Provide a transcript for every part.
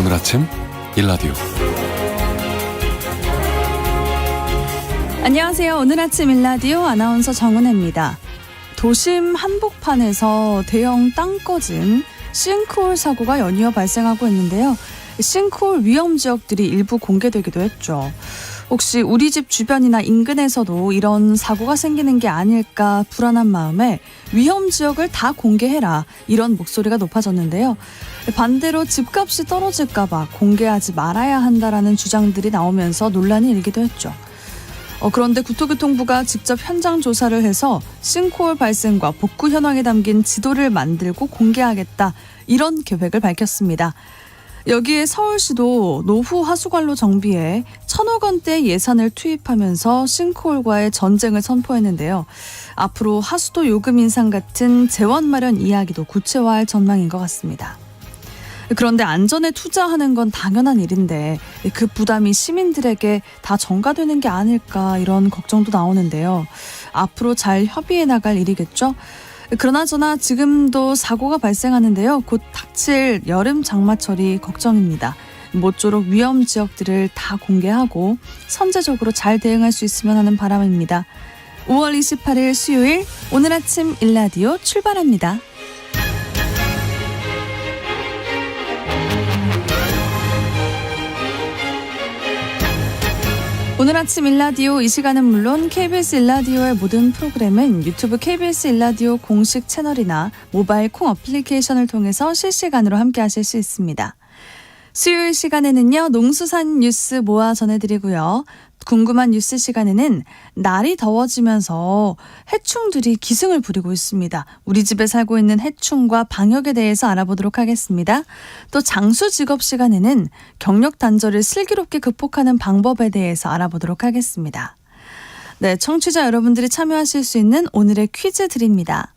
오늘 아침 일라디오. 안녕하세요. 오늘 아침 일라디오 아나운서 정은혜입니다. 도심 한복판에서 대형 땅 꺼짐, 싱크홀 사고가 연이어 발생하고 있는데요. 싱크홀 위험 지역들이 일부 공개되기도 했죠. 혹시 우리 집 주변이나 인근에서도 이런 사고가 생기는 게 아닐까 불안한 마음에 위험 지역을 다 공개해라, 이런 목소리가 높아졌는데요. 반대로 집값이 떨어질까 봐 공개하지 말아야 한다라는 주장들이 나오면서 논란이 일기도 했죠. 그런데 국토교통부가 직접 현장 조사를 해서 싱크홀 발생과 복구 현황이 담긴 지도를 만들고 공개하겠다, 이런 계획을 밝혔습니다. 여기에 서울시도 노후 하수관로 정비에 1,000억 원대 예산을 투입하면서 싱크홀과의 전쟁을 선포했는데요. 앞으로 하수도 요금 인상 같은 재원 마련 이야기도 구체화할 전망인 것 같습니다. 그런데 안전에 투자하는 건 당연한 일인데 그 부담이 시민들에게 다 전가되는 게 아닐까, 이런 걱정도 나오는데요. 앞으로 잘 협의해 나갈 일이겠죠. 그러나저나 지금도 사고가 발생하는데요. 곧 닥칠 여름 장마철이 걱정입니다. 모쪼록 위험 지역들을 다 공개하고 선제적으로 잘 대응할 수 있으면 하는 바람입니다. 5월 28일 수요일 오늘 아침 일라디오 출발합니다. 오늘 아침 일라디오, 이 시간은 물론 KBS 일라디오의 모든 프로그램은 유튜브 KBS 일라디오 공식 채널이나 모바일 콩 어플리케이션을 통해서 실시간으로 함께하실 수 있습니다. 수요일 시간에는요, 농수산 뉴스 모아 전해드리고요. 궁금한 뉴스 시간에는 날이 더워지면서 해충들이 기승을 부리고 있습니다. 우리 집에 살고 있는 해충과 방역에 대해서 알아보도록 하겠습니다. 또 장수 직업 시간에는 경력 단절을 슬기롭게 극복하는 방법에 대해서 알아보도록 하겠습니다. 네, 청취자 여러분들이 참여하실 수 있는 오늘의 퀴즈 드립니다.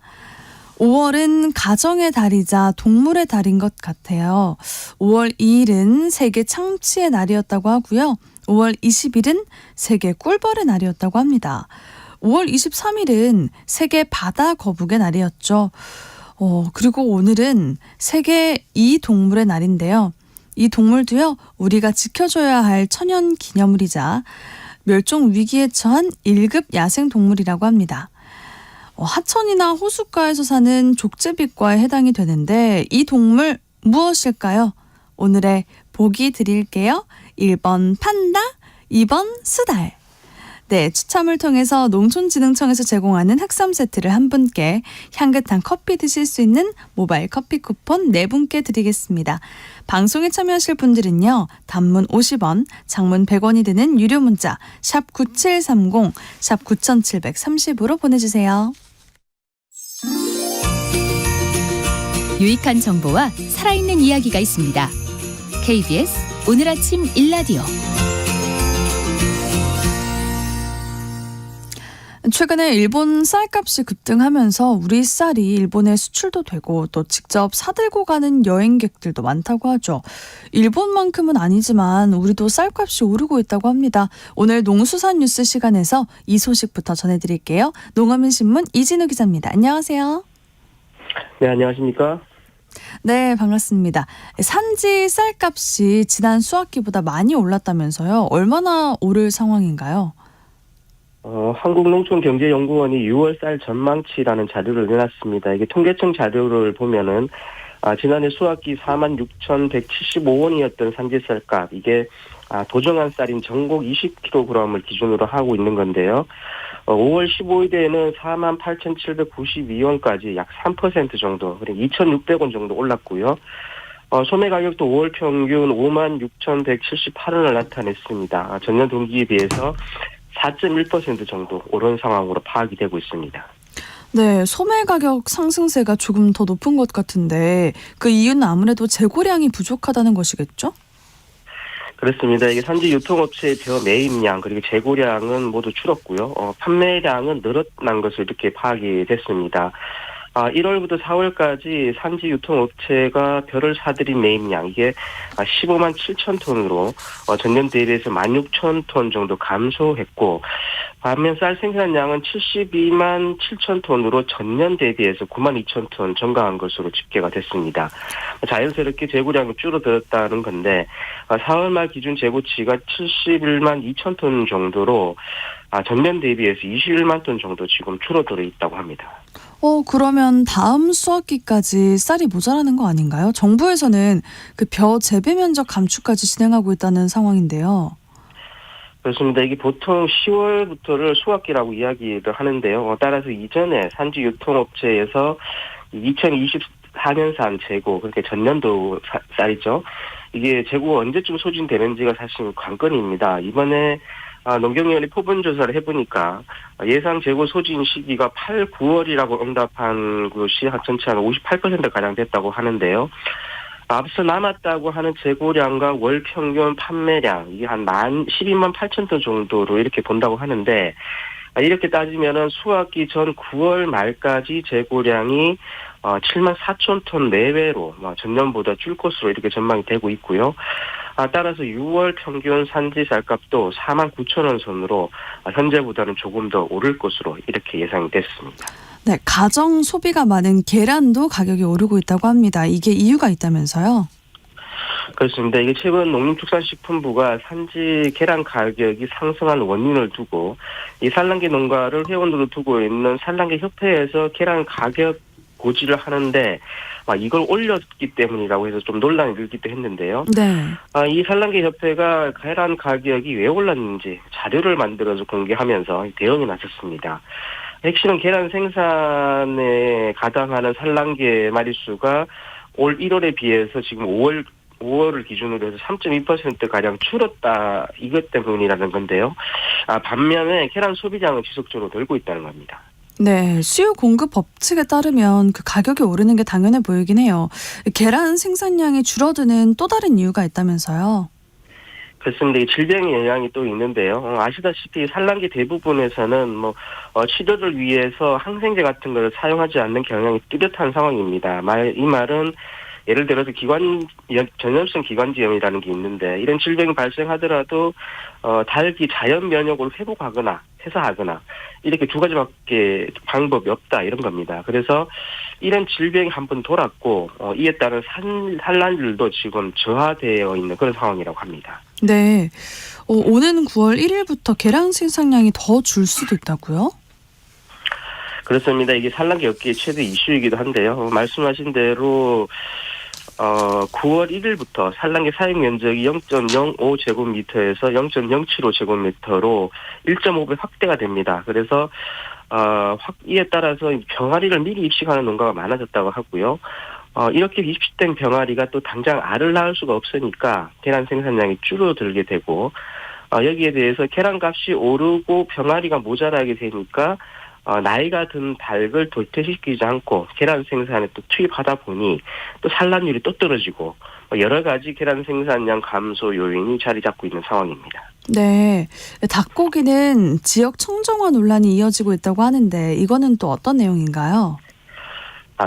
5월은 가정의 달이자 동물의 달인 것 같아요. 5월 2일은 세계 참치의 날이었다고 하고요. 5월 20일은 세계 꿀벌의 날이었다고 합니다. 5월 23일은 세계 바다 거북의 날이었죠. 그리고 오늘은 세계 이 동물의 날인데요. 이 동물도요, 우리가 지켜줘야 할 천연 기념물이자 멸종 위기에 처한 1급 야생 동물이라고 합니다. 하천이나 호숫가에서 사는 족제비과에 해당이 되는데 이 동물 무엇일까요? 오늘의 보기 드릴게요. 1번 판다, 2번 수달. 네, 추첨을 통해서 농촌진흥청에서 제공하는 흑삼 세트를 한 분께, 향긋한 커피 드실 수 있는 모바일 커피 쿠폰 4분께 드리겠습니다. 방송에 참여하실 분들은요, 단문 50원, 장문 100원이 드는 유료 문자 샵 9730, 샵 9730으로 보내주세요. 유익한 정보와 살아있는 이야기가 있습니다. KBS 오늘 아침 일라디오. 최근에 일본 쌀값이 급등하면서 우리 쌀이 일본에 수출도 되고 또 직접 사들고 가는 여행객들도 많다고 하죠. 일본만큼은 아니지만 우리도 쌀값이 오르고 있다고 합니다. 오늘 농수산 뉴스 시간에서 이 소식부터 전해드릴게요. 농어민신문 이진우 기자입니다. 안녕하세요. 네, 안녕하십니까? 네, 반갑습니다. 산지 쌀값이 지난 수확기보다 많이 올랐다면서요. 얼마나 오를 상황인가요? 한국농촌경제연구원이 6월 쌀 전망치라는 자료를 내놨습니다. 이게 통계청 자료를 보면은 지난해 수확기 46,175원이었던 산지쌀값, 이게 도정한 쌀인 전곡 20kg을 기준으로 하고 있는 건데요. 5월 15일에는 48,792원까지 약 3% 정도, 그러니까 2,600원 정도 올랐고요. 소매 가격도 5월 평균 56,178원을 나타냈습니다. 전년 동기에 비해서 4.1% 정도 오른 상황으로 파악이 되고 있습니다. 네, 소매 가격 상승세가 조금 더 높은 것 같은데 그 이유는 아무래도 재고량이 부족하다는 것이겠죠? 그렇습니다. 이게 산지 유통업체의 벼 매입량 그리고 재고량은 모두 줄었고요. 판매량은 늘어난 것을 이렇게 파악이 됐습니다. 1월부터 4월까지 산지 유통업체가 벼를 사들인 매입량, 이게 15만 7천 톤으로 전년 대비해서 16,000톤 정도 감소했고, 반면 쌀 생산량은 72만 7천 톤으로 전년 대비해서 9만 2천 톤 증가한 것으로 집계가 됐습니다. 자연스럽게 재고량이 줄어들었다는 건데 4월 말 기준 재고치가 71만 2천 톤 정도로 전년 대비해서 21만 톤 정도 지금 줄어들어 있다고 합니다. 그러면 다음 수확기까지 쌀이 모자라는 거 아닌가요? 정부에서는 그 벼 재배 면적 감축까지 진행하고 있다는 상황인데요. 그렇습니다. 이게 보통 10월부터를 수확기라고 이야기를 하는데요. 따라서 이전에 산지 유통업체에서 2024년산 재고, 그렇게 전년도 쌀이죠. 이게 재고가 언제쯤 소진되는지가 사실 관건입니다. 이번에 농경위원회 포분 조사를 해보니까 예상 재고 소진 시기가 8, 9월이라고 응답한 것이 전체 한 58%가량 됐다고 하는데요. 앞서 남았다고 하는 재고량과 월 평균 판매량, 이게 한 12만 8천 톤 정도로 이렇게 본다고 하는데, 이렇게 따지면은 수확기 전 9월 말까지 재고량이 7만 4천 톤 내외로 전년보다 줄 것으로 이렇게 전망이 되고 있고요. 따라서 6월 평균 산지 쌀값도 4만 9천 원 선으로 현재보다는 조금 더 오를 것으로 이렇게 예상이 됐습니다. 네, 가정 소비가 많은 계란도 가격이 오르고 있다고 합니다. 이게 이유가 있다면서요? 그렇습니다. 이게 최근 농림축산식품부가 산지 계란 가격이 상승한 원인을 두고 이 산란계 농가를 회원으로 두고 있는 산란계 협회에서 계란 가격 고지를 하는데 이걸 올렸기 때문이라고 해서 좀 논란이 일기도 했는데요. 네. 이 산란계 협회가 계란 가격이 왜 올랐는지 자료를 만들어서 공개하면서 대응이 나섰습니다. 핵심은 계란 생산에 가담하는 산란계 마리수가 올 1월에 비해서 지금 5월을 기준으로 해서 3.2%가량 줄었다. 이것 때문이라는 건데요. 반면에 계란 소비량은 지속적으로 늘고 있다는 겁니다. 네, 수요 공급 법칙에 따르면 그 가격이 오르는 게 당연해 보이긴 해요. 계란 생산량이 줄어드는 또 다른 이유가 있다면서요? 그렇습니다. 이 질병의 영향이 또 있는데요. 아시다시피 산란계 대부분에서는 치료를 위해서 항생제 같은 것을 사용하지 않는 경향이 뚜렷한 상황입니다. 이 말은 예를 들어서 전염성 기관지염이라는 게 있는데 이런 질병이 발생하더라도 달기 자연 면역을 회복하거나 해소하거나 이렇게 두 가지밖에 방법이 없다 이런 겁니다. 그래서 이런 질병이 한번 돌았고 이에 따른 산란율도 지금 저하되어 있는 그런 상황이라고 합니다. 네, 오는 9월 1일부터 계란 생산량이 더 줄 수도 있다고요? 그렇습니다. 이게 산란계 업계의 최대 이슈이기도 한데요. 말씀하신 대로 9월 1일부터 산란계 사용 면적이 0.05제곱미터에서 0.075제곱미터로 1.5배 확대가 됩니다. 그래서 이에 따라서 병아리를 미리 입식하는 농가가 많아졌다고 하고요. 이렇게 입식된 병아리가 또 당장 알을 낳을 수가 없으니까 계란 생산량이 줄어들게 되고 여기에 대해서 계란값이 오르고 병아리가 모자라게 되니까 나이가 든 닭을 도태시키지 않고 계란 생산에 또 투입하다 보니 또 산란율이 또 떨어지고 여러 가지 계란 생산량 감소 요인이 자리 잡고 있는 상황입니다. 네, 닭고기는 지역 청정화 논란이 이어지고 있다고 하는데 이거는 또 어떤 내용인가요?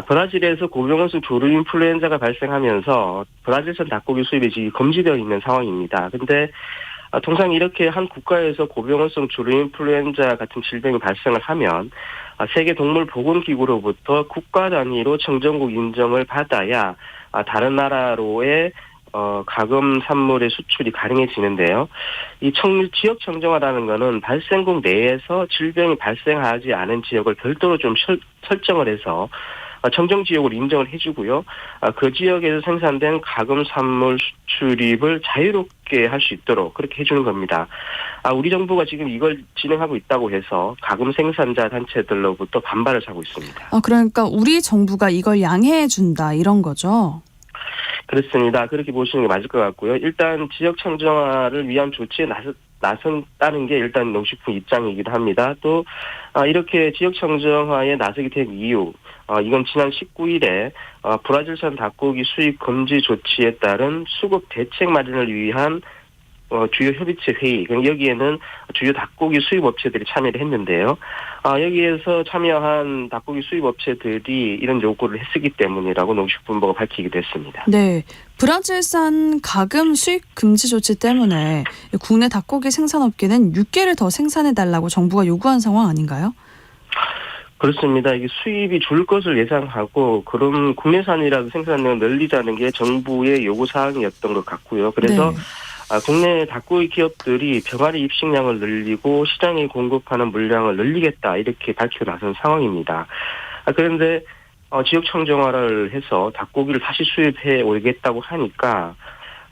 브라질에서 고병원성 조류 인플루엔자가 발생하면서 브라질산 닭고기 수입이 지금 금지되어 있는 상황입니다. 근데 통상 이렇게 한 국가에서 고병원성 조류 인플루엔자 같은 질병이 발생을 하면 세계동물보건기구로부터 국가 단위로 청정국 인정을 받아야 다른 나라로의 가금 산물의 수출이 가능해지는데요. 이 지역 청정화라는 것은 발생국 내에서 질병이 발생하지 않은 지역을 별도로 좀 설정을 해서 청정 지역으로 인정을 해주고요. 그 지역에서 생산된 가금 산물 수출입을 자유롭게 할 수 있도록 그렇게 해주는 겁니다. 우리 정부가 지금 이걸 진행하고 있다고 해서 가금 생산자 단체들로부터 반발을 사고 있습니다. 그러니까 우리 정부가 이걸 양해해 준다 이런 거죠? 그렇습니다. 그렇게 보시는 게 맞을 것 같고요. 일단 지역 청정화를 위한 조치에 나선다는 게 일단 농식품 입장이기도 합니다. 또 이렇게 지역 청정화에 나서게 된 이유, 이건 지난 19일에 브라질산 닭고기 수입 금지 조치에 따른 수급 대책 마련을 위한 주요 협의체 회의, 여기에는 주요 닭고기 수입 업체들이 참여를 했는데요. 여기에서 참여한 닭고기 수입 업체들이 이런 요구를 했었기 때문이라고 농식품부가 밝히기도 했습니다. 네. 브라질산 가금 수입 금지 조치 때문에 국내 닭고기 생산업계는 6개를 더 생산해달라고 정부가 요구한 상황 아닌가요? 그렇습니다. 이게 수입이 줄 것을 예상하고 그럼 국내산이라도 생산량을 늘리자는 게 정부의 요구 사항이었던 것 같고요. 그래서 네. 국내 닭고기 기업들이 병아리 입식량을 늘리고 시장에 공급하는 물량을 늘리겠다 이렇게 밝히고 나선 상황입니다. 그런데 지역 청정화를 해서 닭고기를 다시 수입해 오겠다고 하니까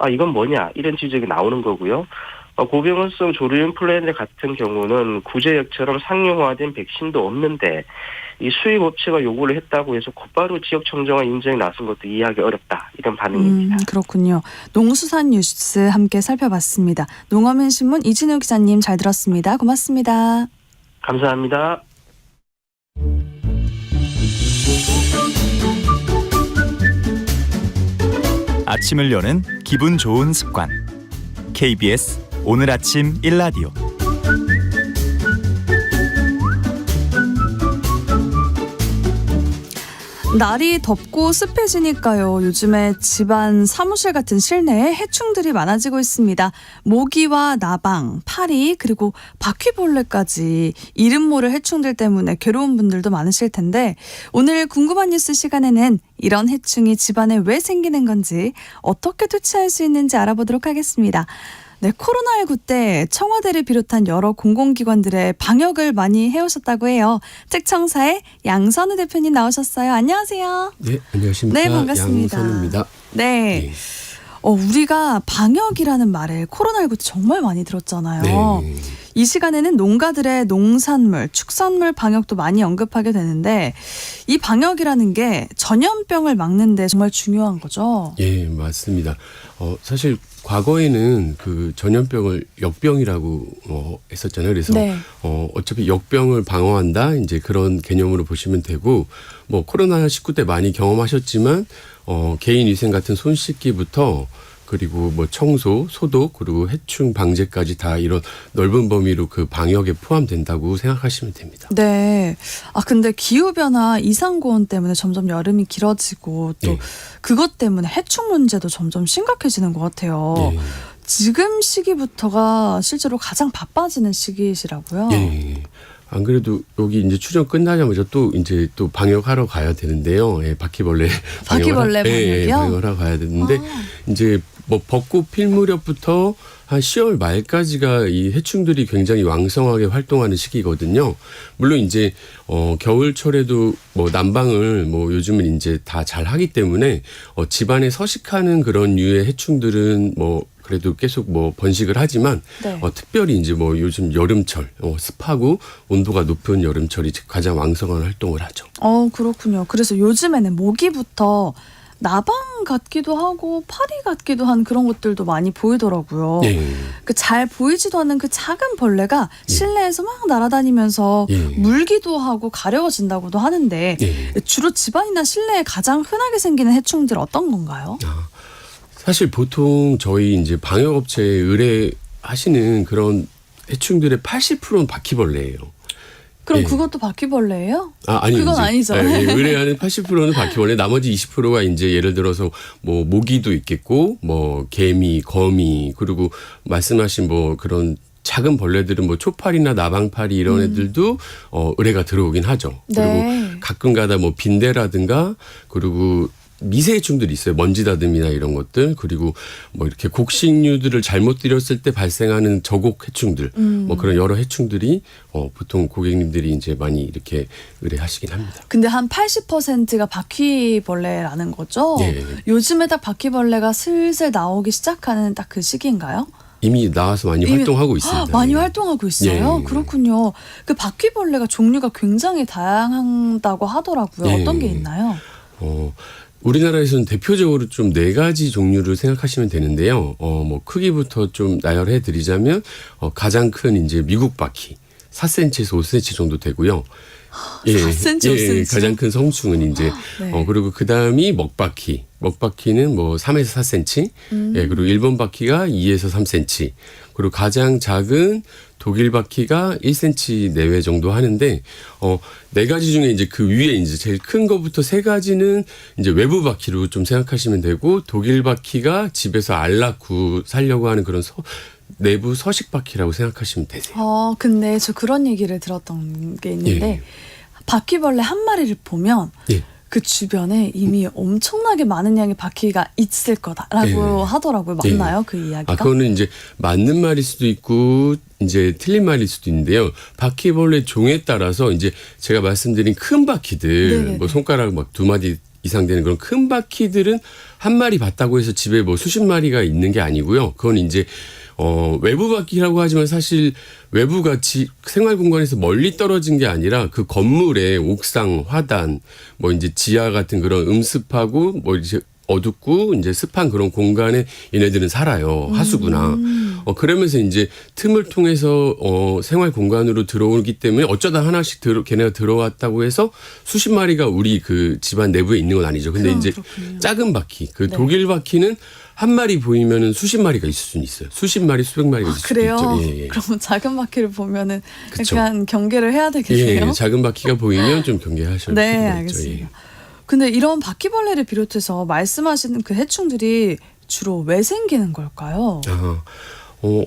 이건 뭐냐 이런 지적이 나오는 거고요. 고병원성 조류 인플루엔자 같은 경우는 구제역처럼 상용화된 백신도 없는데 이 수입 업체가 요구를 했다고 해서 곧바로 지역 청정화 인정에 나선 것도 이해하기 어렵다 이런 반응입니다. 그렇군요. 농수산 뉴스 함께 살펴봤습니다. 농어민신문 이진우 기자님 잘 들었습니다. 고맙습니다. 감사합니다. 아침을 여는 기분 좋은 습관. KBS 오늘 아침 1라디오. 날이 덥고 습해지니까요. 요즘에 집안, 사무실 같은 실내에 해충들이 많아지고 있습니다. 모기와 나방, 파리, 그리고 바퀴벌레까지 이름 모를 해충들 때문에 괴로운 분들도 많으실 텐데 오늘 궁금한 뉴스 시간에는 이런 해충이 집안에 왜 생기는 건지 어떻게 퇴치할 수 있는지 알아보도록 하겠습니다. 네, 코로나19 때 청와대를 비롯한 여러 공공기관들의 방역을 많이 해오셨다고 해요. 특청사의 양선우 대표님 나오셨어요. 안녕하세요. 네, 안녕하십니까. 네, 반갑습니다. 양선우입니다. 네. 우리가 방역이라는 말을 코로나19 때 정말 많이 들었잖아요. 네. 이 시간에는 농가들의 농산물, 축산물 방역도 많이 언급하게 되는데 이 방역이라는 게 전염병을 막는 데 정말 중요한 거죠. 예, 맞습니다. 사실 과거에는 그 전염병을 역병이라고 했었잖아요. 그래서 네. 어차피 역병을 방어한다 이제 그런 개념으로 보시면 되고 뭐 코로나19 때 많이 경험하셨지만 개인 위생 같은 손 씻기부터 그리고 뭐 청소, 소독, 그리고 해충 방제까지 다 이런 넓은 범위로 그 방역에 포함된다고 생각하시면 됩니다. 네. 근데 기후변화 이상고온 때문에 점점 여름이 길어지고 또 네. 그것 때문에 해충 문제도 점점 심각해지는 것 같아요. 예. 지금 시기부터가 실제로 가장 바빠지는 시기시라고요. 예. 안 그래도 여기 이제 출연 끝나자마자 또 이제 또 방역하러 가야 되는데요. 예, 바퀴벌레 바퀴벌레 방역이요? 방역을 하러 가야 되는데 이제 뭐 벚꽃 필 무렵부터 한 10월 말까지가 이 해충들이 굉장히 왕성하게 활동하는 시기거든요. 물론 이제 겨울철에도 뭐 난방을 뭐 요즘은 이제 다 잘 하기 때문에 집안에 서식하는 그런 류의 해충들은 뭐 그래도 계속 뭐 번식을 하지만 네. 특별히 이제 뭐 요즘 여름철 습하고 온도가 높은 여름철이 가장 왕성한 활동을 하죠. 그렇군요. 그래서 요즘에는 모기부터 나방 같기도 하고 파리 같기도 한 그런 것들도 많이 보이더라고요. 예. 그 잘 보이지도 않는 그 작은 벌레가 실내에서 막 날아다니면서 예. 물기도 하고 가려워진다고도 하는데 예. 주로 집안이나 실내에 가장 흔하게 생기는 해충들 어떤 건가요? 사실 보통 저희 이제 방역업체에 의뢰하시는 그런 해충들의 80%는 바퀴벌레예요. 그럼 예. 그것도 바퀴벌레예요? 아니요. 그건 이제, 아니죠. 의뢰하는 80%는 바퀴벌레, 나머지 20%가 이제 예를 들어서 뭐 모기도 있겠고, 뭐 개미, 거미, 그리고 말씀하신 뭐 그런 작은 벌레들은 뭐 초파리나 나방파리 이런 애들도 의뢰가 들어오긴 하죠. 네. 그리고 가끔가다 뭐 빈대라든가 그리고 미세해충들이 있어요. 먼지다듬이나 이런 것들. 그리고 뭐 이렇게 곡식류들을 잘못 들였을 때 발생하는 저곡 해충들. 뭐 그런 여러 해충들이 보통 고객님들이 이제 많이 이렇게 의뢰하시긴 합니다. 근데 한 80%가 바퀴벌레라는 거죠? 네. 요즘에 딱 바퀴벌레가 슬슬 나오기 시작하는 딱 그 시기인가요? 이미 나와서 많이 활동하고 있습니다. 많이 네. 활동하고 있어요? 예. 그렇군요. 그 바퀴벌레가 종류가 굉장히 다양하다고 하더라고요. 예. 어떤 게 있나요? 우리나라에서는 대표적으로 좀 4가지 종류를 생각하시면 되는데요. 뭐 크기부터 좀 나열해 드리자면 가장 큰 이제 미국 바퀴 4cm에서 5cm 정도 되고요. 4cm, 5cm. 가장 큰 성충은 이제 네. 그리고 그 다음이 먹바퀴. 먹바퀴는 뭐 3에서 4cm. 예, 그리고 일본 바퀴가 2에서 3cm. 그리고 가장 작은 독일 바퀴가 1cm 내외 정도 하는데, 4가지 중에 이제 그 위에 이제 제일 큰 거부터 3가지는 이제 외부 바퀴로 좀 생각하시면 되고, 독일 바퀴가 집에서 알 낳고 살려고 하는 그런 내부 서식 바퀴라고 생각하시면 되세요. 근데 저 그런 얘기를 들었던 게 있는데, 예. 바퀴벌레 한 마리를 보면 예. 그 주변에 이미 엄청나게 많은 양의 바퀴가 있을 거다라고 예. 하더라고요. 맞나요? 그 이야기가? 그거는 이제 맞는 말일 수도 있고 이제 틀린 말일 수도 있는데요. 바퀴벌레 종에 따라서 이제 제가 말씀드린 큰 바퀴들, 네네네. 뭐 손가락 막 2마디 이상 되는 그런 큰 바퀴들은 한 마리 봤다고 해서 집에 뭐 수십 마리가 있는 게 아니고요. 그건 이제 외부 바퀴라고 하지만 사실 외부가 생활 공간에서 멀리 떨어진 게 아니라 그 건물의 옥상, 화단, 뭐 이제 지하 같은 그런 음습하고 뭐 이제 어둡고 이제 습한 그런 공간에 얘네들은 살아요. 하수구나. 그러면서 이제 틈을 통해서 생활 공간으로 들어오기 때문에 어쩌다 하나씩 걔네가 들어왔다고 해서 수십 마리가 우리 그 집안 내부에 있는 건 아니죠. 근데 이제 그렇군요. 작은 바퀴, 그 네. 독일 바퀴는 한 마리 보이면은 수십 마리가 있을 수는 있어요. 수십 마리, 수백 마리가 있을 수도 그래요? 있죠. 예, 예. 그럼 작은 바퀴를 보면은 그쵸. 약간 경계를 해야 되겠네요. 예, 작은 바퀴가 보이면 좀 경계하셔야 네, 필요가 있죠. 알겠습니다. 예. 근데 이런 바퀴벌레를 비롯해서 말씀하시는 그 해충들이 주로 왜 생기는 걸까요?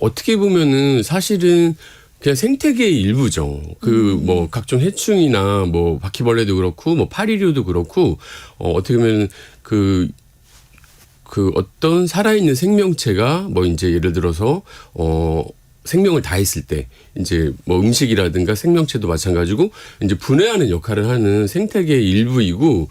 어떻게 보면은 사실은 그냥 생태계의 일부죠. 뭐 각종 해충이나 뭐 바퀴벌레도 그렇고 뭐 파리류도 그렇고 어떻게 보면 그 어떤 살아있는 생명체가 뭐 이제 예를 들어서 생명을 다했을 때 이제 뭐 음식이라든가 생명체도 마찬가지고 이제 분해하는 역할을 하는 생태계의 일부이고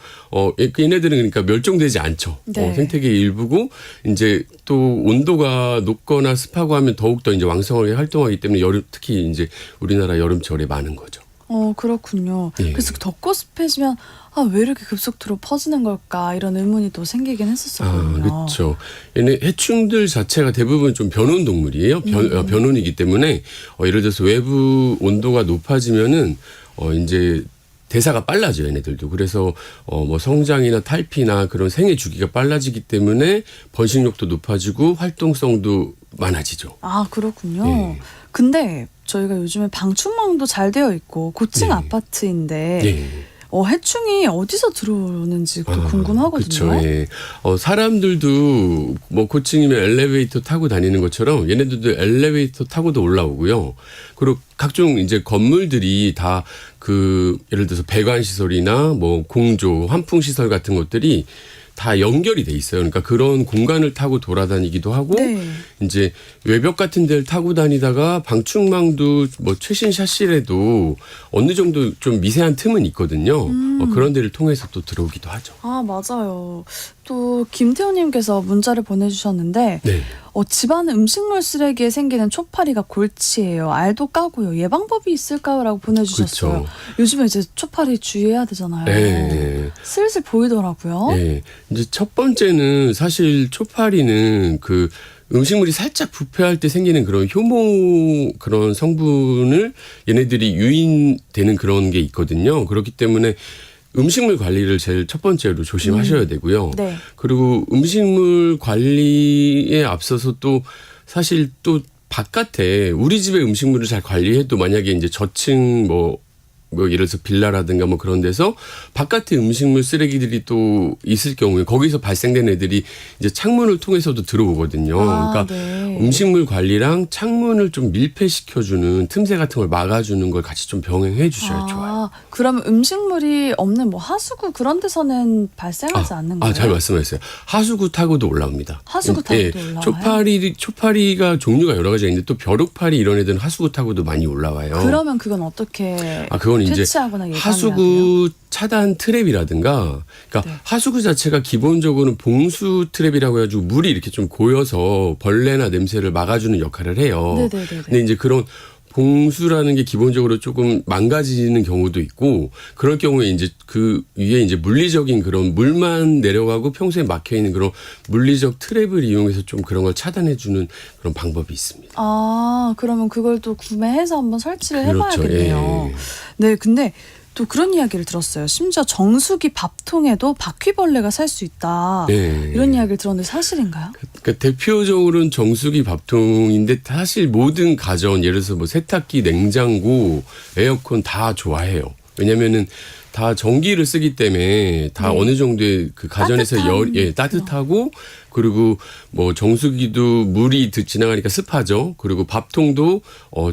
얘네들은 그러니까 멸종되지 않죠. 네. 생태계의 일부고 이제 또 온도가 높거나 습하고 하면 더욱더 이제 왕성하게 활동하기 때문에 특히 이제 우리나라 여름철에 많은 거죠. 그렇군요. 예. 그래서 덥고 습해지면 왜 이렇게 급속도로 퍼지는 걸까 이런 의문이 또 생기긴 했었거든요. 그렇죠. 얘네 해충들 자체가 대부분 좀 변온 동물이에요. 변온이기 때문에 예를 들어서 외부 온도가 높아지면은 이제 대사가 빨라져요, 얘네들도. 그래서 뭐 성장이나 탈피나 그런 생애 주기가 빨라지기 때문에 번식력도 높아지고 활동성도 많아지죠. 그렇군요. 예. 근데 저희가 요즘에 방충망도 잘 되어 있고 고층 네. 아파트인데 예. 해충이 어디서 들어오는지 또 궁금하거든요. 그렇죠. 예. 사람들도 뭐 고층이면 엘리베이터 타고 다니는 것처럼 얘네들도 엘리베이터 타고도 올라오고요. 그리고 각종 이제 건물들이 다 예를 들어서 배관 시설이나 뭐 공조, 환풍 시설 같은 것들이 다 연결이 돼 있어요. 그러니까 그런 공간을 타고 돌아다니기도 하고 네. 이제 외벽 같은 데를 타고 다니다가 방충망도 뭐 최신 샤시라도 어느 정도 좀 미세한 틈은 있거든요. 그런 데를 통해서 또 들어오기도 하죠. 맞아요. 또 김태호님께서 문자를 보내주셨는데 네. 집안 음식물 쓰레기에 생기는 초파리가 골치예요. 알도 까고요. 예방법이 있을까요? 라고 보내주셨어요. 그렇죠. 요즘에 이제 초파리 주의해야 되잖아요. 네. 슬슬 보이더라고요. 네. 이제 첫 번째는 사실 초파리는 그 음식물이 살짝 부패할 때 생기는 그런 효모 그런 성분을 얘네들이 유인되는 그런 게 있거든요. 그렇기 때문에 음식물 관리를 제일 첫 번째로 조심하셔야 되고요. 네. 그리고 음식물 관리에 앞서서 또 사실 또 바깥에 우리 집의 음식물을 잘 관리해도 만약에 이제 저층 뭐 예를 들어서 빌라라든가 뭐 그런 데서 바깥에 음식물 쓰레기들이 또 있을 경우에 거기서 발생된 애들이 이제 창문을 통해서도 들어오거든요. 그러니까 네. 음식물 관리랑 창문을 좀 밀폐시켜주는 틈새 같은 걸 막아주는 걸 같이 좀 병행해 주셔야 좋아요. 그러면 음식물이 없는 뭐 하수구 그런 데서는 발생하지 않는 거예요? 잘 말씀하셨어요. 하수구 타고도 올라옵니다. 하수구 타고도 올라와요? 초파리가 종류가 여러 가지가 있는데 또 벼룩파리 이런 애들은 하수구 타고도 많이 올라와요. 그러면 그건 어떻게 그건 이제 퇴치하거나 예방해야 돼요? 하수구 차단 트랩이라든가, 그러니까 네. 하수구 자체가 기본적으로는 봉수 트랩이라고 해가지고 물이 이렇게 좀 고여서 벌레나 냄새를 막아주는 역할을 해요. 네네네네. 근데 이제 그런 봉수라는 게 기본적으로 조금 망가지는 경우도 있고, 그럴 경우에 이제 그 위에 이제 물리적인 그런 물만 내려가고 평소에 막혀 있는 그런 물리적 트랩을 이용해서 좀 그런 걸 차단해주는 그런 방법이 있습니다. 그러면 그걸 또 구매해서 한번 설치를 그렇죠. 해봐야겠네요. 예. 네, 근데 또 그런 이야기를 들었어요. 심지어 정수기 밥통에도 바퀴벌레가 살 수 있다. 네. 이런 이야기를 들었는데 사실인가요? 그러니까 대표적으로는 정수기 밥통인데 사실 모든 가전 예를 들어서 뭐 세탁기, 냉장고, 에어컨 다 좋아해요. 왜냐면은 다 전기를 쓰기 때문에 다 네. 어느 정도의 그 가전에서 따뜻하고 그리고 뭐 정수기도 물이 지나가니까 습하죠. 그리고 밥통도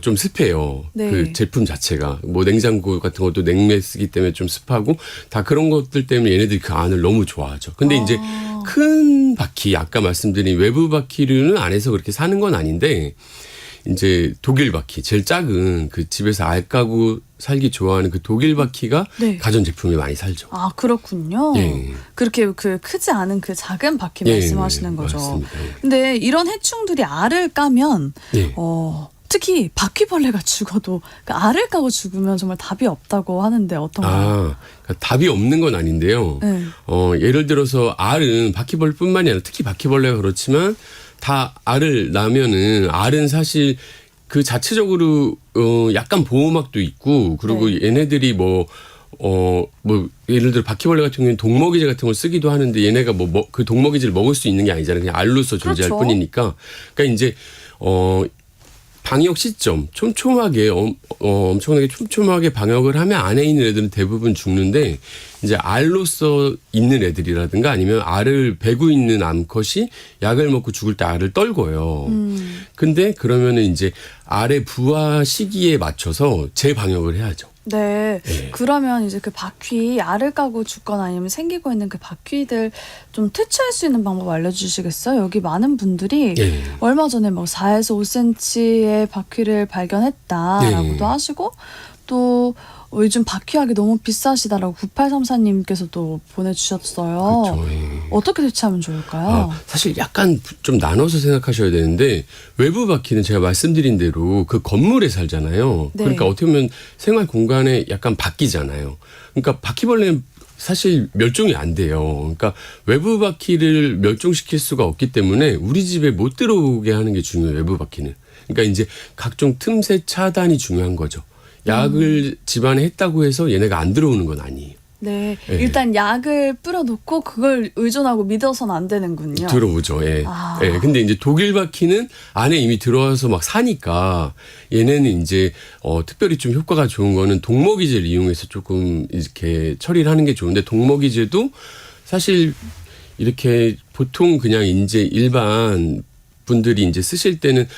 좀 습해요. 네. 그 제품 자체가 뭐 냉장고 같은 것도 냉매 쓰기 때문에 좀 습하고 다 그런 것들 때문에 얘네들이 그 안을 너무 좋아하죠. 근데 이제 큰 바퀴 아까 말씀드린 외부 바퀴류는 안에서 그렇게 사는 건 아닌데 이제 독일 바퀴 제일 작은 그 집에서 알 까고 살기 좋아하는 그 독일 바퀴가 네. 가전 제품에 많이 살죠. 아, 그렇군요. 예. 그렇게 그 크지 않은 그 작은 바퀴 예, 말씀하시는 거죠. 맞습니다. 예. 근데 이런 해충들이 알을 까면 예. 특히 바퀴벌레가 죽어도 그 알을 까고 죽으면 정말 답이 없다고 하는데 어떤가요? 그러니까 답이 없는 건 아닌데요. 네. 예를 들어서 알은 바퀴벌레뿐만이 아니라 특히 바퀴벌레가 그렇지만 다 알을 낳으면은 알은 사실 그 자체적으로 약간 보호막도 있고 그리고 네. 얘네들이 뭐 예를 들어 바퀴벌레 같은 경우는 독먹이제 같은 걸 쓰기도 하는데 얘네가 그 독먹이제를 먹을 수 있는 게 아니잖아요. 그냥 알로서 존재할 그렇죠. 뿐이니까. 그러니까 이제 방역 시점 촘촘하게 엄청나게 촘촘하게 방역을 하면 안에 있는 애들은 대부분 죽는데 이제 알로서 있는 애들이라든가 아니면 알을 베고 있는 암컷이 약을 먹고 죽을 때 알을 떨궈요. 근데 그러면은 이제 알의 부화 시기에 맞춰서 재방역을 해야죠. 네. 예. 그러면 이제 그 바퀴 알을 까고 죽거나 아니면 생기고 있는 그 바퀴들 좀 퇴치할 수 있는 방법 알려주시겠어요? 여기 많은 분들이 예. 얼마 전에 뭐 4에서 5cm의 바퀴를 발견했다라고도 예. 하시고 또 요즘 바퀴약이 너무 비싸시다라고 9834님께서도 보내주셨어요. 그렇죠. 예. 어떻게 대처하면 좋을까요? 사실 약간 좀 나눠서 생각하셔야 되는데 외부 바퀴는 제가 말씀드린 대로 그 건물에 살잖아요. 네. 그러니까 어떻게 보면 생활 공간에 약간 바뀌잖아요. 그러니까 바퀴벌레는 사실 멸종이 안 돼요. 그러니까 외부 바퀴를 멸종시킬 수가 없기 때문에 우리 집에 못 들어오게 하는 게 중요해요. 외부 바퀴는. 그러니까 이제 각종 틈새 차단이 중요한 거죠. 약을 집안에 했다고 해서 얘네가 안 들어오는 건 아니에요. 네. 예. 일단 약을 뿌려놓고 그걸 의존하고 믿어서는 안 되는군요. 들어오죠. 예. 아. 예. 근데 이제 독일 바퀴는 안에 이미 들어와서 막 사니까 얘네는 이제 특별히 좀 효과가 좋은 거는 독먹이제를 이용해서 조금 이렇게 처리를 하는 게 좋은데 독먹이제도 사실 이렇게 보통 그냥 이제 일반 분들이 이제 쓰실 때는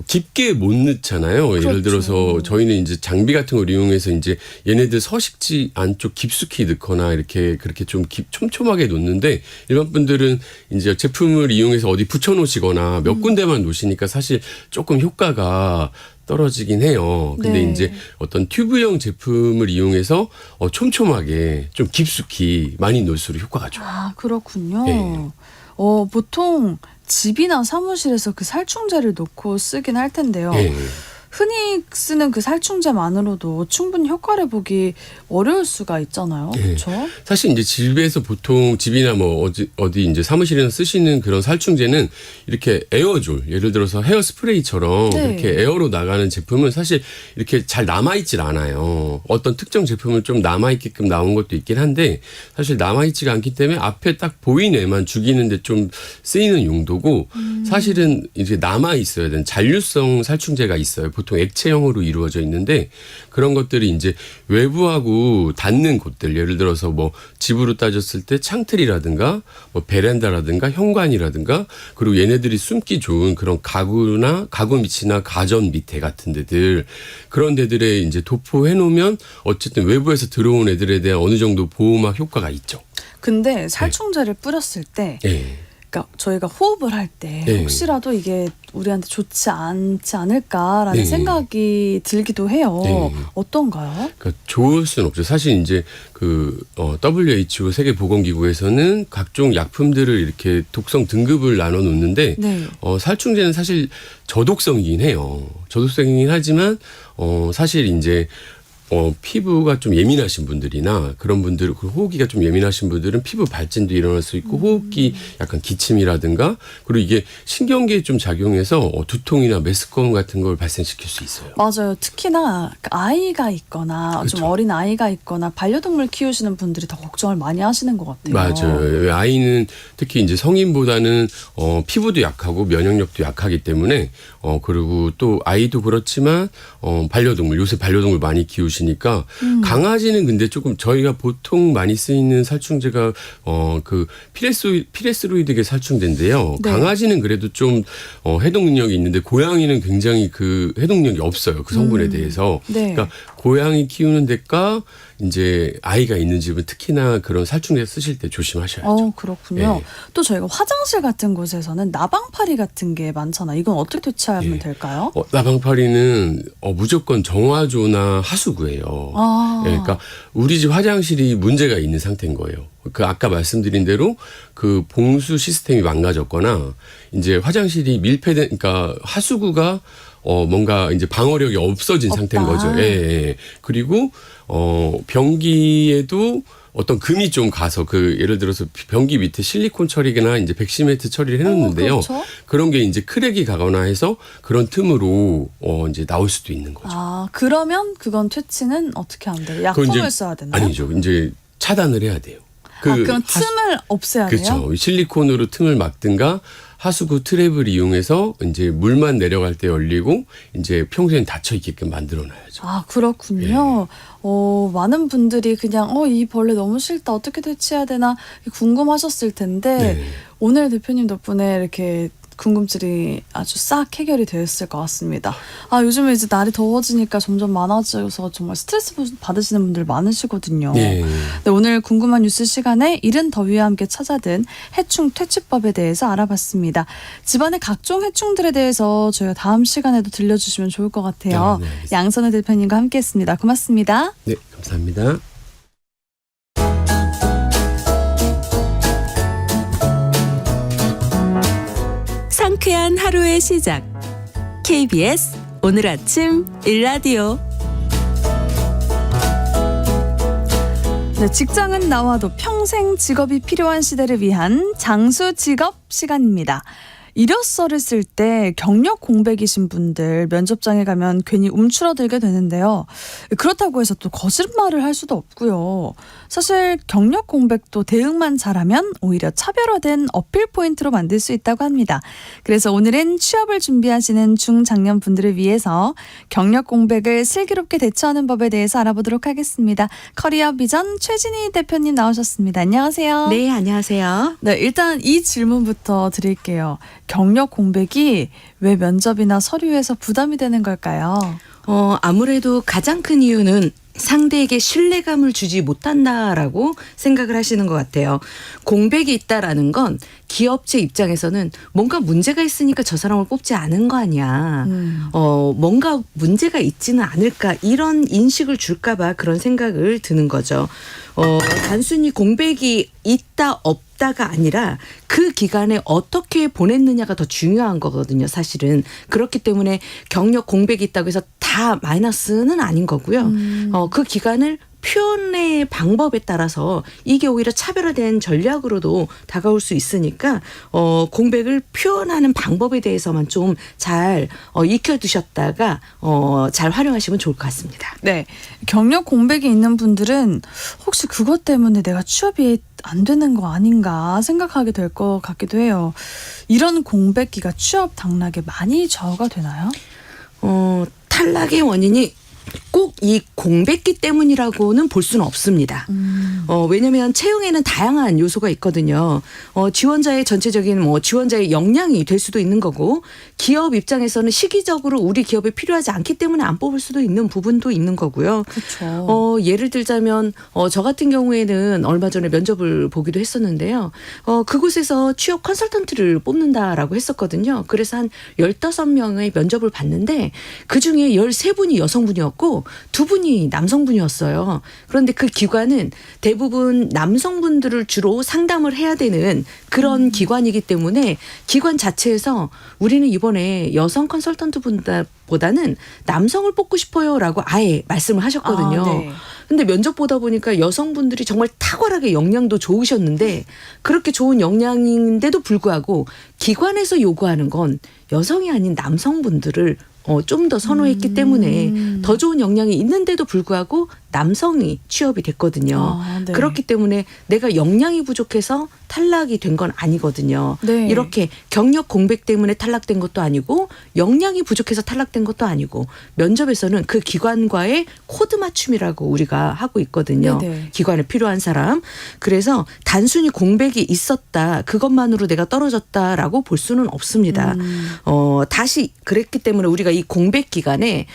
깊게 못 넣잖아요. 그렇죠. 예를 들어서 저희는 이제 장비 같은 걸 이용해서 이제 얘네들 서식지 안쪽 깊숙이 넣거나 이렇게 그렇게 좀 촘촘하게 놓는데 일반 분들은 이제 제품을 이용해서 어디 붙여 놓으시거나 몇 군데만 놓으시니까 사실 조금 효과가 떨어지긴 해요. 근데 네. 이제 어떤 튜브형 제품을 이용해서 촘촘하게 좀 깊숙이 많이 넣을수록 효과가 좋아요. 아, 그렇군요. 예. 보통 집이나 사무실에서 그 살충제를 놓고 쓰긴 할 텐데요. 예. 흔히 쓰는 그 살충제만으로도 충분히 효과를 보기 어려울 수가 있잖아요. 예. 그렇죠? 사실 이제 집에서 보통 집이나 뭐 어디 이제 사무실에서 쓰시는 그런 살충제는 이렇게 에어졸 예를 들어서 헤어 스프레이처럼 네. 이렇게 에어로 나가는 제품은 사실 이렇게 잘 남아있질 않아요. 어떤 특정 제품은 좀 남아있게끔 나온 것도 있긴 한데 사실 남아있지가 않기 때문에 앞에 딱 보이는 애만 죽이는데 좀 쓰이는 용도고 사실은 이제 남아있어야 되는 잔류성 살충제가 있어요. 보통 액체형으로 이루어져 있는데 그런 것들이 이제 외부하고 닿는 곳들 예를 들어서 뭐 집으로 따졌을 때 창틀이라든가 뭐 베란다라든가 현관이라든가 그리고 얘네들이 숨기 좋은 그런 가구나 가구 밑이나 가전 밑에 같은 데들 그런 데들에 이제 도포해 놓으면 어쨌든 외부에서 들어온 애들에 대한 어느 정도 보호막 효과가 있죠. 근데 살충제를 뿌렸을 때 예. 그러니까 저희가 호흡을 할 때 네. 혹시라도 이게 우리한테 좋지 않지 않을까라는 네. 생각이 들기도 해요. 네. 어떤가요? 그러니까 좋을 수는 없죠. 사실 이제 그 WHO 세계보건기구에서는 각종 약품들을 이렇게 독성 등급을 나눠 놓는데 네. 살충제는 사실 저독성이긴 해요. 저독성이긴 하지만 사실 이제 피부가 좀 예민하신 분들이나 그런 분들, 호흡기가 좀 예민하신 분들은 피부 발진도 일어날 수 있고 호흡기 약간 기침이라든가 그리고 이게 신경계에 좀 작용해서 두통이나 메스꺼움 같은 걸 발생시킬 수 있어요. 맞아요. 특히나 아이가 있거나 좀 그렇죠. 어린 아이가 있거나 반려동물 키우시는 분들이 더 걱정을 많이 하시는 것 같아요. 맞아요. 아이는 특히 이제 성인보다는 피부도 약하고 면역력도 약하기 때문에 그리고 또 아이도 그렇지만 반려동물 요새 반려동물 많이 키우시니까 강아지는 근데 조금 저희가 보통 많이 쓰이는 살충제가 그 피레스로이드계 살충제인데요. 네. 강아지는 그래도 좀 해독 능력이 있는데 고양이는 굉장히 그 해독 능력이 없어요. 그 성분에 대해서. 네. 그러니까 고양이 키우는 데가 이제 아이가 있는 집은 특히나 그런 살충제 쓰실 때 조심하셔야죠. 그렇군요. 예. 또 저희가 화장실 같은 곳에서는 나방파리 같은 게 많잖아. 이건 어떻게 대처하면 예. 될까요? 나방파리는 무조건 정화조나 하수구예요. 예, 그러니까 우리 집 화장실이 문제가 있는 상태인 거예요. 그 아까 말씀드린 대로 그 봉수 시스템이 망가졌거나 이제 화장실이 밀폐된, 그러니까 하수구가 뭔가 이제 방어력이 없어진 상태인 거죠. 예, 예. 그리고 변기에도 어떤 금이 좀 가서 그 예를 들어서 변기 밑에 실리콘 처리나 이제 백시멘트 처리를 해놓는데요. 그렇죠. 그런 게 이제 크랙이 가거나 해서 그런 틈으로 이제 나올 수도 있는 거죠. 그러면 그건 퇴치는 어떻게 안 돼요? 약품을 써야 되나요? 아니죠. 이제 차단을 해야 돼요. 그럼 틈을 없애야 돼요? 그렇죠. 실리콘으로 틈을 막든가 하수구 트랩을 이용해서 이제 물만 내려갈 때 열리고 이제 평소엔 닫혀 있게끔 만들어놔야죠. 그렇군요. 많은 분들이 그냥 이 벌레 너무 싫다. 어떻게 퇴치해야 되나 궁금하셨을 텐데 네. 오늘 대표님 덕분에 이렇게 궁금증이 아주 싹 해결이 되었을 것 같습니다. 요즘에 이제 날이 더워지니까 점점 많아져서 정말 스트레스 받으시는 분들 많으시거든요. 네. 네, 오늘 궁금한 뉴스 시간에 이른 더위와 함께 찾아든 해충 퇴치법에 대해서 알아봤습니다. 집안의 각종 해충들에 대해서 저희가 다음 시간에도 들려주시면 좋을 것 같아요. 네, 알겠습니다. 양선우 대표님과 함께했습니다. 고맙습니다. 네, 감사합니다. 상쾌한 하루의 시작. KBS 오늘 아침 일라디오. 네, 직장은 나와도 평생 직업이 필요한 시대를 위한 장수 직업 시간입니다. 이력서를 쓸 때 경력 공백이신 분들 면접장에 가면 괜히 움츠러들게 되는데요. 그렇다고 해서 또 거짓말을 할 수도 없고요. 사실 경력 공백도 대응만 잘하면 오히려 차별화된 어필 포인트로 만들 수 있다고 합니다. 그래서 오늘은 취업을 준비하시는 중장년분들을 위해서 경력 공백을 슬기롭게 대처하는 법에 대해서 알아보도록 하겠습니다. 커리어 비전 최진희 대표님 나오셨습니다. 안녕하세요. 네, 안녕하세요. 네, 일단 이 질문부터 드릴게요. 경력 공백이 왜 면접이나 서류에서 부담이 되는 걸까요? 아무래도 가장 큰 이유는 상대에게 신뢰감을 주지 못한다라고 생각을 하시는 것 같아요. 공백이 있다라는 건 기업체 입장에서는 뭔가 문제가 있으니까 저 사람을 뽑지 않은 거 아니야. 뭔가 문제가 있지는 않을까 이런 인식을 줄까 봐 그런 생각을 드는 거죠. 단순히 공백이 있다 없다가 아니라 그 기간에 어떻게 보냈느냐가 더 중요한 거거든요. 사실은. 그렇기 때문에 경력 공백이 있다고 해서 다 마이너스는 아닌 거고요. 그 기간을 표현의 방법에 따라서 이게 오히려 차별화된 전략으로도 다가올 수 있으니까 공백을 표현하는 방법에 대해서만 좀 잘 익혀두셨다가 잘 활용하시면 좋을 것 같습니다. 네, 경력 공백이 있는 분들은 혹시 그것 때문에 내가 취업이 안 되는 거 아닌가 생각하게 될 것 같기도 해요. 이런 공백기가 취업 당락에 많이 저하가 되나요? 탈락의 원인이 꼭 이 공백기 때문이라고는 볼 수는 없습니다. 왜냐하면 채용에는 다양한 요소가 있거든요. 지원자의 전체적인 지원자의 역량이 될 수도 있는 거고 기업 입장에서는 시기적으로 우리 기업에 필요하지 않기 때문에 안 뽑을 수도 있는 부분도 있는 거고요. 그렇죠. 예를 들자면 저 같은 경우에는 얼마 전에 면접을 보기도 했었는데요. 그곳에서 취업 컨설턴트를 뽑는다라고 했었거든요. 그래서 한 15명의 면접을 봤는데 그중에 13분이 여성분이었고 두 분이 남성분이었어요. 그런데 그 기관은 대부분 남성분들을 주로 상담을 해야 되는 그런 기관이기 때문에 기관 자체에서 우리는 이번에 여성 컨설턴트 분보다는 남성을 뽑고 싶어요라고 아예 말씀을 하셨거든요. 네. 근데 면접 보다 보니까 여성분들이 정말 탁월하게 역량도 좋으셨는데 그렇게 좋은 역량인데도 불구하고 기관에서 요구하는 건 여성이 아닌 남성분들을 좀 더 선호했기 때문에 더 좋은 역량이 있는데도 불구하고 남성이 취업이 됐거든요. 네. 그렇기 때문에 내가 역량이 부족해서 탈락이 된 건 아니거든요. 네. 이렇게 경력 공백 때문에 탈락된 것도 아니고 역량이 부족해서 탈락된 것도 아니고 면접에서는 그 기관과의 코드 맞춤이라고 우리가 하고 있거든요. 네네. 기관에 필요한 사람. 그래서 단순히 공백이 있었다. 그것만으로 내가 떨어졌다라고 볼 수는 없습니다. 다시 그랬기 때문에 우리가 이 공백 기간에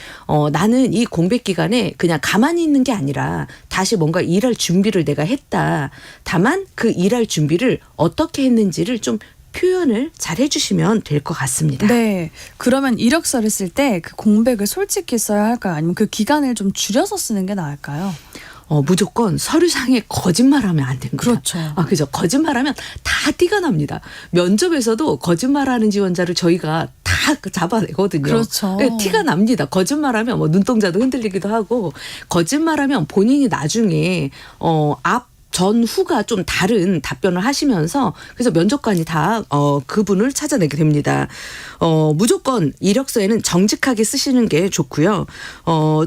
나는 이 공백 기간에 그냥 가만히 있는 게 아니라 다시 뭔가 일할 준비를 내가 했다. 다만 그 일할 준비를 어떻게 했는지를 좀 표현을 잘 해주시면 될 것 같습니다. 네. 그러면 이력서를 쓸 때 그 공백을 솔직히 써야 할까요? 아니면 그 기간을 좀 줄여서 쓰는 게 나을까요? 무조건 서류상에 거짓말하면 안 됩니다. 그렇죠. 그죠. 거짓말하면 다 티가 납니다. 면접에서도 거짓말하는 지원자를 저희가 다 잡아내거든요. 그렇죠. 네, 티가 납니다. 거짓말하면 뭐 눈동자도 흔들리기도 하고 거짓말하면 본인이 나중에 전후가 좀 다른 답변을 하시면서 그래서 면접관이 다 그분을 찾아내게 됩니다. 무조건 이력서에는 정직하게 쓰시는 게 좋고요.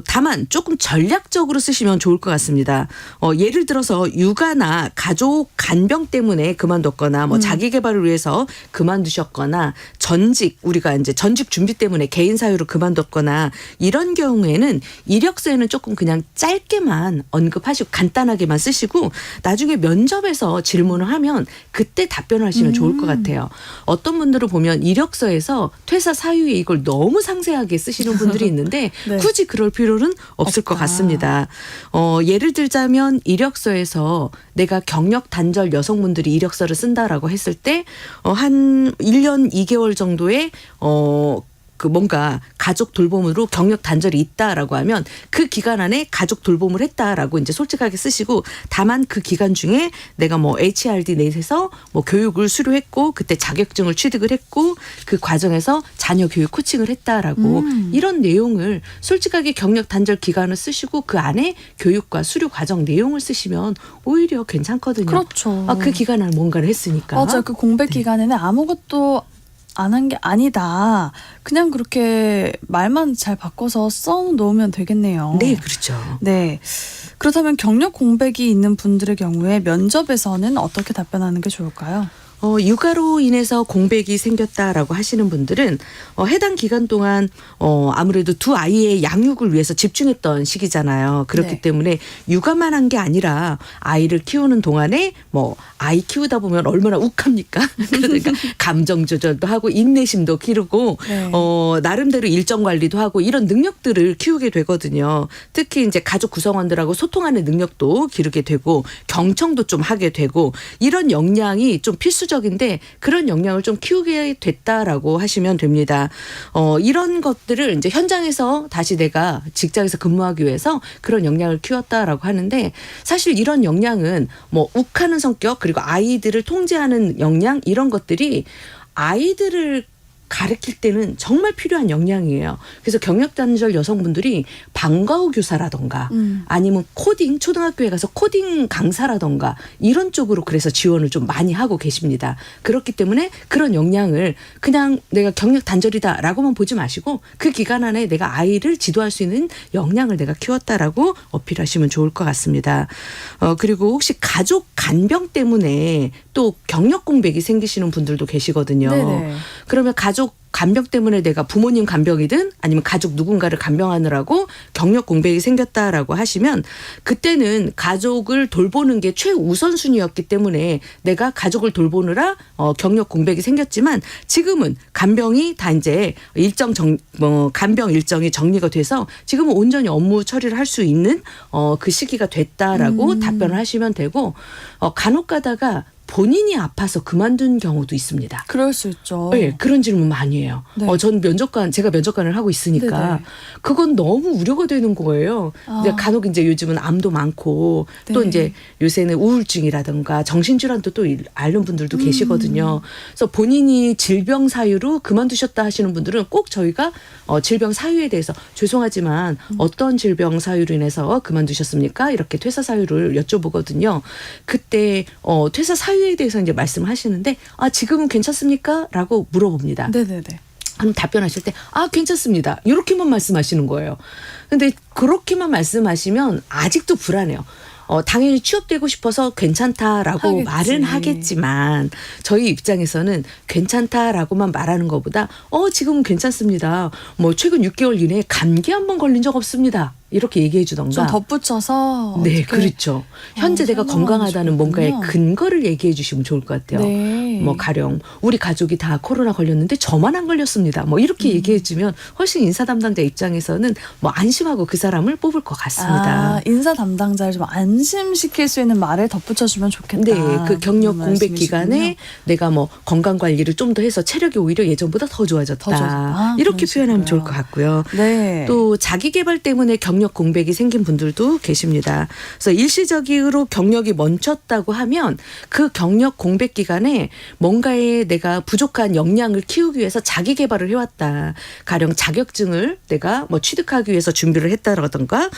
다만 조금 전략적으로 쓰시면 좋을 것 같습니다. 예를 들어서 육아나 가족 간병 때문에 그만뒀거나 뭐 자기 개발을 위해서 그만두셨거나 우리가 이제 전직 준비 때문에 개인 사유로 그만뒀거나 이런 경우에는 이력서에는 조금 그냥 짧게만 언급하시고 간단하게만 쓰시고 나중에 면접에서 질문을 하면 그때 답변을 하시면 좋을 것 같아요. 어떤 분들을 보면 이력서에서 퇴사 사유에 이걸 너무 상세하게 쓰시는 분들이 있는데 네. 굳이 그럴 필요는 없을 것 같습니다. 예를 들자면 이력서에서 내가 경력 단절 여성분들이 이력서를 쓴다라고 했을 때 한 1년 2개월 정도의 뭔가 가족 돌봄으로 경력 단절이 있다라고 하면 그 기간 안에 가족 돌봄을 했다라고 이제 솔직하게 쓰시고 다만 그 기간 중에 내가 뭐 HRD 넷에서 뭐 교육을 수료했고 그때 자격증을 취득을 했고 그 과정에서 자녀 교육 코칭을 했다라고 이런 내용을 솔직하게 경력 단절 기간을 쓰시고 그 안에 교육과 수료 과정 내용을 쓰시면 오히려 괜찮거든요. 그렇죠. 그 기간 안에 뭔가를 했으니까. 맞아요. 그 공백 기간에는 아무것도 안 한 게 아니다. 그냥 그렇게 말만 잘 바꿔서 써놓으면 되겠네요. 네, 그렇죠. 네. 그렇다면 경력 공백이 있는 분들의 경우에 면접에서는 어떻게 답변하는 게 좋을까요? 육아로 인해서 공백이 생겼다라고 하시는 분들은 해당 기간 동안 아무래도 두 아이의 양육을 위해서 집중했던 시기잖아요. 그렇기 네. 때문에 육아만 한 게 아니라 아이를 키우는 동안에 뭐 아이 키우다 보면 얼마나 욱합니까? 그러니까 감정 조절도 하고 인내심도 기르고 네. 나름대로 일정 관리도 하고 이런 능력들을 키우게 되거든요. 특히 이제 가족 구성원들하고 소통하는 능력도 기르게 되고 경청도 좀 하게 되고 이런 역량이 좀 필수적인데 그런 역량을 좀 키우게 됐다라고 하시면 됩니다. 이런 것들을 이제 현장에서 다시 내가 직장에서 근무하기 위해서 그런 역량을 키웠다라고 하는데 사실 이런 역량은 뭐 욱하는 성격 그리고 아이들을 통제하는 역량 이런 것들이 아이들을 가르칠 때는 정말 필요한 역량이에요. 그래서 경력 단절 여성분들이 방과후 교사라던가 아니면 코딩 초등학교에 가서 코딩 강사라던가 이런 쪽으로 그래서 지원을 좀 많이 하고 계십니다. 그렇기 때문에 그런 역량을 그냥 내가 경력 단절이다라고만 보지 마시고 그 기간 안에 내가 아이를 지도할 수 있는 역량을 내가 키웠다라고 어필하시면 좋을 것 같습니다. 그리고 혹시 가족 간병 때문에 또 경력 공백이 생기시는 분들도 계시거든요. 네네. 그러면 가족 간병 때문에 내가 부모님 간병이든 아니면 가족 누군가를 간병하느라고 경력 공백이 생겼다라고 하시면 그때는 가족을 돌보는 게 최우선순위였기 때문에 내가 가족을 돌보느라 경력 공백이 생겼지만 지금은 간병이 다 이제 간병 일정이 정리가 돼서 지금은 온전히 업무 처리를 할 수 있는 그 시기가 됐다라고 답변을 하시면 되고 간혹 가다가 본인이 아파서 그만둔 경우도 있습니다. 그럴 수 있죠. 네, 그런 질문 많이 해요. 네. 전 제가 면접관을 하고 있으니까 네네. 그건 너무 우려가 되는 거예요. 아. 이제 간혹 이제 요즘은 암도 많고 또 네. 이제 요새는 우울증이라든가 정신질환도 또 앓는 분들도 계시거든요. 그래서 본인이 질병 사유로 그만두셨다 하시는 분들은 꼭 저희가 질병 사유에 대해서 죄송하지만 어떤 질병 사유로 인해서 그만두셨습니까? 이렇게 퇴사 사유를 여쭤보거든요. 그때 퇴사 사유에 대해서 이제 말씀을 하시는데 지금은 괜찮습니까? 라고 물어봅니다. 네네네. 그럼 답변하실 때 괜찮습니다. 이렇게만 말씀하시는 거예요. 근데 그렇게만 말씀하시면 아직도 불안해요. 당연히 취업되고 싶어서 괜찮다라고 하겠지. 말은 하겠지만 저희 입장에서는 괜찮다라고만 말하는 것보다 지금은 괜찮습니다. 뭐 최근 6개월 이내에 감기 한 번 걸린 적 없습니다. 이렇게 얘기해 주던가. 좀 덧붙여서 네, 어떻게 그렇죠. 현재 내가 설명하면 건강하다는 뭔가의 좋겠군요. 근거를 얘기해 주시면 좋을 것 같아요. 네. 뭐 가령 우리 가족이 다 코로나 걸렸는데 저만 안 걸렸습니다. 뭐 이렇게 얘기해 주면 훨씬 인사 담당자 입장에서는 뭐 안심하고 그 사람을 뽑을 것 같습니다. 인사 담당자를 좀 안심시킬 수 있는 말을 덧붙여주면 좋겠다. 네, 그 경력 그런 공백 말씀이시군요. 기간에 내가 뭐 건강 관리를 좀 더 해서 체력이 오히려 예전보다 더 좋아졌다. 더 좋아졌다. 이렇게 그런 표현하면 식으로요. 좋을 것 같고요. 네. 또 자기 개발 때문에 경력 공백이 생긴 분들도 계십니다. 그래서 일시적으로 경력이 멈췄다고 하면 그 경력 공백 기간에 뭔가에 내가 부족한 역량을 키우기 위해서 자기 개발을 해왔다. 가령 자격증을 내가 뭐 취득하기 위해서 준비를 했다라든가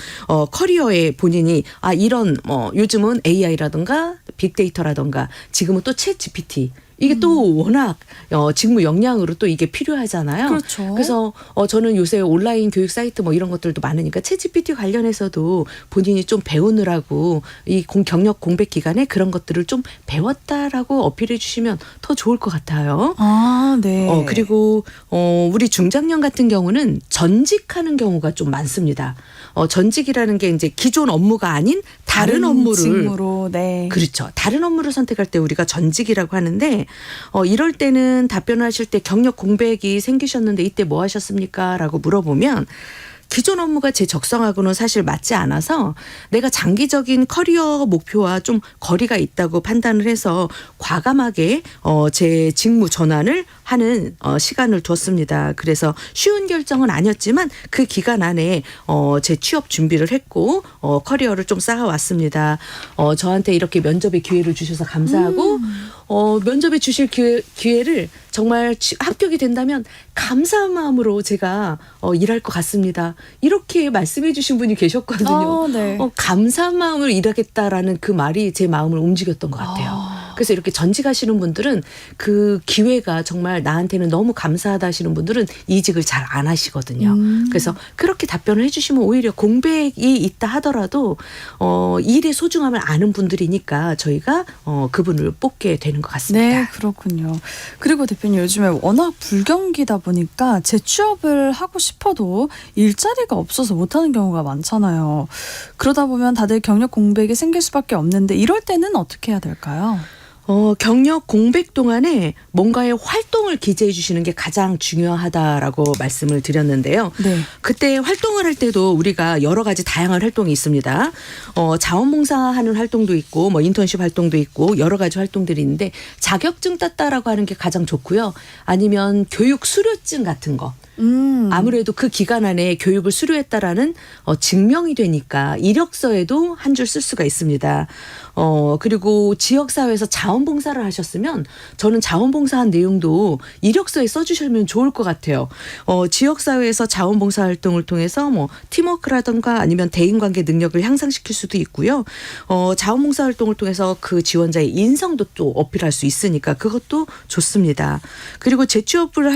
커리어에 본인이 이런 요즘은 AI라든가 빅데이터라든가 지금은 또 챗 GPT 이게 또 워낙 직무 역량으로 또 이게 필요하잖아요. 그렇죠. 그래서 저는 요새 온라인 교육 사이트 뭐 이런 것들도 많으니까 챗GPT 관련해서도 본인이 좀 배우느라고 이 경력 공백 기간에 그런 것들을 좀 배웠다라고 어필해 주시면 더 좋을 것 같아요. 네. 그리고 우리 중장년 같은 경우는 전직하는 경우가 좀 많습니다. 전직이라는 게 이제 기존 업무가 아닌 다른 업무를 직무로, 네. 그렇죠. 다른 업무를 선택할 때 우리가 전직이라고 하는데 이럴 때는 답변을 하실 때 경력 공백이 생기셨는데 이때 뭐 하셨습니까? 라고 물어보면 기존 업무가 제 적성하고는 사실 맞지 않아서 내가 장기적인 커리어 목표와 좀 거리가 있다고 판단을 해서 과감하게 제 직무 전환을 하는 시간을 뒀습니다. 그래서 쉬운 결정은 아니었지만 그 기간 안에 제 취업 준비를 했고 커리어를 좀 쌓아왔습니다. 저한테 이렇게 면접의 기회를 주셔서 감사하고 면접에 주실 기회를 정말 합격이 된다면 감사한 마음으로 제가 일할 것 같습니다. 이렇게 말씀해 주신 분이 계셨거든요. 네. 감사한 마음으로 일하겠다라는 그 말이 제 마음을 움직였던 것 같아요. 그래서 이렇게 전직하시는 분들은 그 기회가 정말 나한테는 너무 감사하다 하시는 분들은 이직을 잘 안 하시거든요. 그래서 그렇게 답변을 해주시면 오히려 공백이 있다 하더라도 일의 소중함을 아는 분들이니까 저희가 그분을 뽑게 되는 것 같습니다. 네, 그렇군요. 그리고 대표님 요즘에 워낙 불경기다 보니까 재취업을 하고 싶어도 일자리가 없어서 못하는 경우가 많잖아요. 그러다 보면 다들 경력 공백이 생길 수밖에 없는데 이럴 때는 어떻게 해야 될까요? 경력 공백 동안에 뭔가의 활동을 기재해 주시는 게 가장 중요하다라고 말씀을 드렸는데요. 네. 그때 활동을 할 때도 우리가 여러 가지 다양한 활동이 있습니다. 자원봉사하는 활동도 있고 뭐 인턴십 활동도 있고 여러 가지 활동들이 있는데 자격증 땄다라고 하는 게 가장 좋고요. 아니면 교육 수료증 같은 거. 아무래도 그 기간 안에 교육을 수료했다라는 증명이 되니까 이력서에도 한 줄 쓸 수가 있습니다. 그리고 지역사회에서 자원봉사를 하셨으면 저는 자원봉사한 내용도 이력서에 써주시면 좋을 것 같아요. 지역사회에서 자원봉사 활동을 통해서 뭐 팀워크라든가 아니면 대인관계 능력을 향상시킬 수도 있고요. 자원봉사 활동을 통해서 그 지원자의 인성도 또 어필할 수 있으니까 그것도 좋습니다. 그리고 재취업을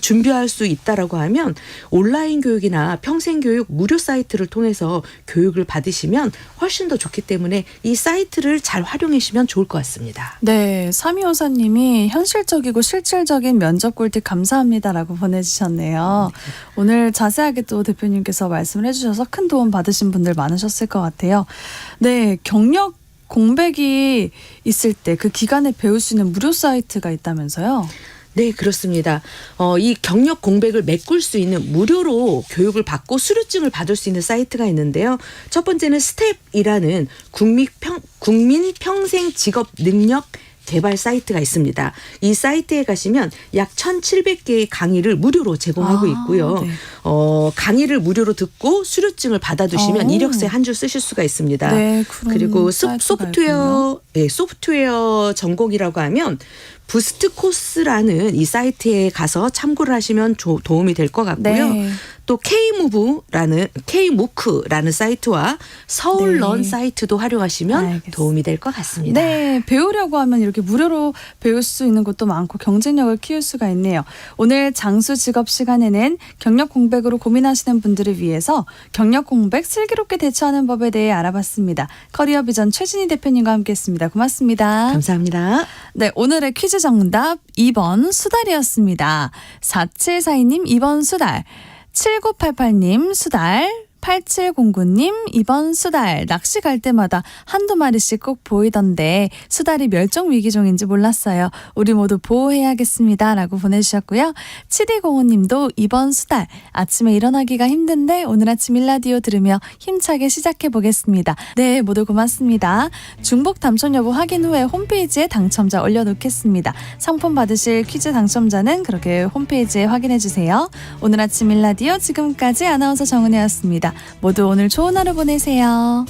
준비할 수 있다라고 하면 온라인 교육이나 평생교육 무료 사이트를 통해서 교육을 받으시면 훨씬 더 좋기 때문에 이 사이트를 잘 활용하시면 좋을 것 같습니다. 네, 3254님이 현실적이고 실질적인 면접 꿀팁 감사합니다라고 보내주셨네요. 오늘 자세하게 또 대표님께서 말씀을 해주셔서 큰 도움 받으신 분들 많으셨을 것 같아요. 네, 경력 공백이 있을 때 그 기간에 배울 수 있는 무료 사이트가 있다면서요? 네, 그렇습니다. 이 경력 공백을 메꿀 수 있는 무료로 교육을 받고 수료증을 받을 수 있는 사이트가 있는데요. 첫 번째는 스텝이라는 국민 평생 직업 능력 개발 사이트가 있습니다. 이 사이트에 가시면 약 1,700개의 강의를 무료로 제공하고 있고요. 네. 강의를 무료로 듣고 수료증을 받아두시면 이력서에 한 줄 쓰실 수가 있습니다. 네, 그런 그리고 사이트가 있군요. 소프트웨어 전공이라고 하면 부스트 코스라는 이 사이트에 가서 참고를 하시면 도움이 될 것 같고요. 네. 또 K무크라는 사이트와 서울런 네. 사이트도 활용하시면 알겠습니다. 도움이 될 것 같습니다. 네, 배우려고 하면 이렇게 무료로 배울 수 있는 것도 많고 경쟁력을 키울 수가 있네요. 오늘 장수 직업 시간에는 경력 공백으로 고민하시는 분들을 위해서 경력 공백 슬기롭게 대처하는 법에 대해 알아봤습니다. 커리어 비전 최진희 대표님과 함께했습니다. 고맙습니다. 감사합니다. 네, 오늘의 퀴즈 정답 2번 수달이었습니다. 4742님 2번 수달, 7988님 수달, 8709님 2번 수달. 낚시 갈 때마다 한두 마리씩 꼭 보이던데 수달이 멸종 위기종인지 몰랐어요. 우리 모두 보호해야겠습니다 라고 보내주셨고요. 7205님도 2번 수달. 아침에 일어나기가 힘든데 오늘 아침 일라디오 들으며 힘차게 시작해보겠습니다. 네, 모두 고맙습니다. 중복 당첨 여부 확인 후에 홈페이지에 당첨자 올려놓겠습니다. 상품 받으실 퀴즈 당첨자는 그렇게 홈페이지에 확인해주세요. 오늘 아침 일라디오 지금까지 아나운서 정은혜였습니다. 모두 오늘 좋은 하루 보내세요.